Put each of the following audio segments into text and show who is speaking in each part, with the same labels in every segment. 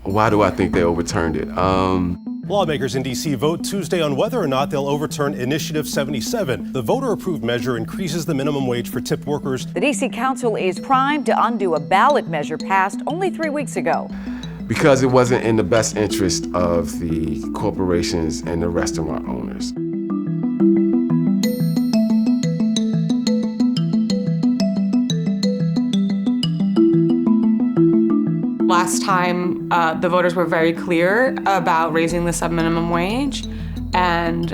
Speaker 1: Why do I think they overturned it?
Speaker 2: Lawmakers in D.C. vote Tuesday on whether or not they'll overturn Initiative 77. The voter-approved measure increases the minimum wage for tipped workers.
Speaker 3: The D.C. Council is primed to undo a ballot measure passed only 3 weeks ago.
Speaker 1: Because it wasn't in the best interest of the corporations and the restaurant owners.
Speaker 4: Last time, the voters were very clear about raising the sub-minimum wage, and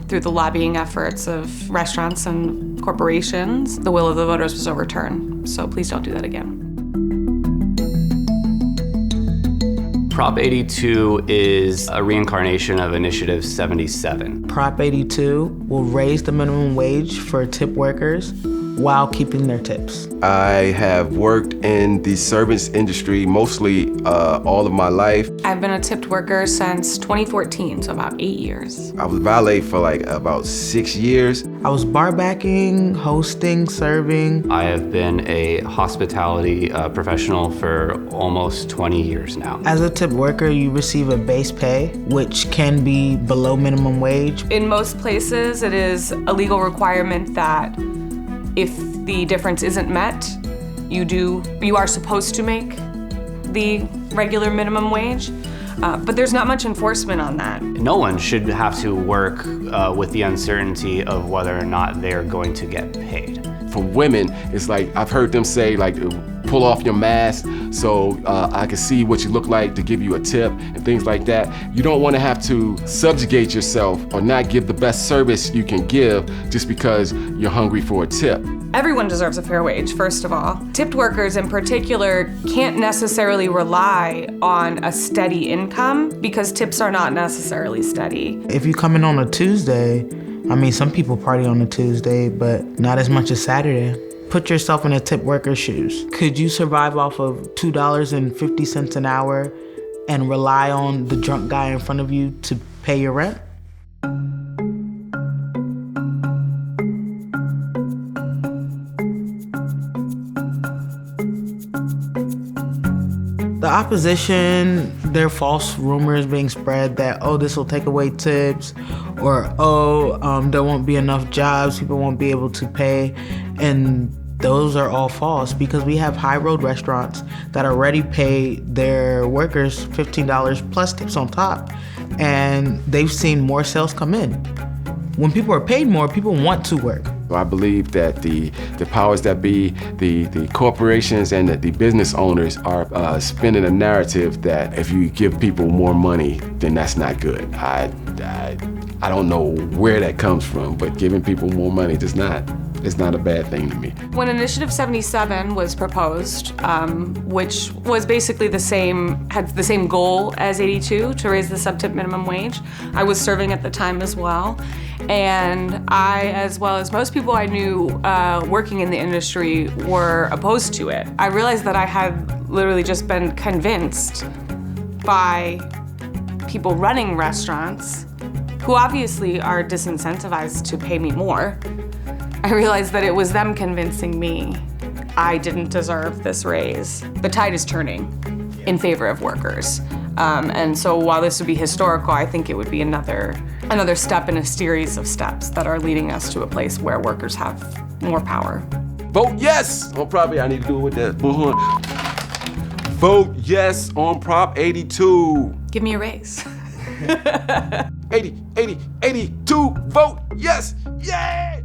Speaker 4: through the lobbying efforts of restaurants and corporations, the will of the voters was overturned. So please don't do that again.
Speaker 5: Prop 82 is a reincarnation of Initiative 77.
Speaker 6: Prop 82 will raise the minimum wage for tip workers while keeping their tips.
Speaker 1: I have worked in the service industry mostly all of my life.
Speaker 4: I've been a tipped worker since 2014, so about 8 years.
Speaker 1: I was valet for like about 6 years.
Speaker 6: I was bar backing, hosting, serving.
Speaker 5: I have been a hospitality professional for almost 20 years now.
Speaker 6: As a tip worker, you receive a base pay, which can be below minimum wage.
Speaker 4: In most places, it is a legal requirement that if the difference isn't met, you are supposed to make the regular minimum wage, but there's not much enforcement on that.
Speaker 5: No one should have to work with the uncertainty of whether or not they're going to get paid.
Speaker 1: For women, it's like, I've heard them say, like, pull off your mask so I can see what you look like to give you a tip and things like that. You don't want to have to subjugate yourself or not give the best service you can give just because you're hungry for a tip.
Speaker 4: Everyone deserves a fair wage, first of all. Tipped workers in particular can't necessarily rely on a steady income because tips are not necessarily steady.
Speaker 6: If you come in on a Tuesday, I mean, some people party on a Tuesday, but not as much as Saturday. Put yourself in a tip worker's shoes. Could you survive off of $2.50 an hour and rely on the drunk guy in front of you to pay your rent? The opposition, there are false rumors being spread that, oh, this will take away tips, or, there won't be enough jobs, people won't be able to pay, and those are all false because we have high road restaurants that already pay their workers $15 plus tips on top, and they've seen more sales come in. When people are paid more, people want to work.
Speaker 1: I believe that the powers that be, the corporations and the business owners are spinning a narrative that if you give people more money, then that's not good. I don't know where that comes from, but giving people more money it's not a bad thing to me.
Speaker 4: When Initiative 77 was proposed, which was basically had the same goal as 82 to raise the sub-tip minimum wage, I was serving at the time as well. And I, as well as most people I knew working in the industry, were opposed to it. I realized that I had literally just been convinced by people running restaurants who obviously are disincentivized to pay me more. I realized that it was them convincing me I didn't deserve this raise. The tide is turning in favor of workers. And so while this would be historical, I think it would be another step in a series of steps that are leading us to a place where workers have more power.
Speaker 1: Vote yes on Prop 82. I need to do it with that bullhorn. Vote yes on Prop 82.
Speaker 4: Give me a raise.
Speaker 1: 82, vote yes, yay!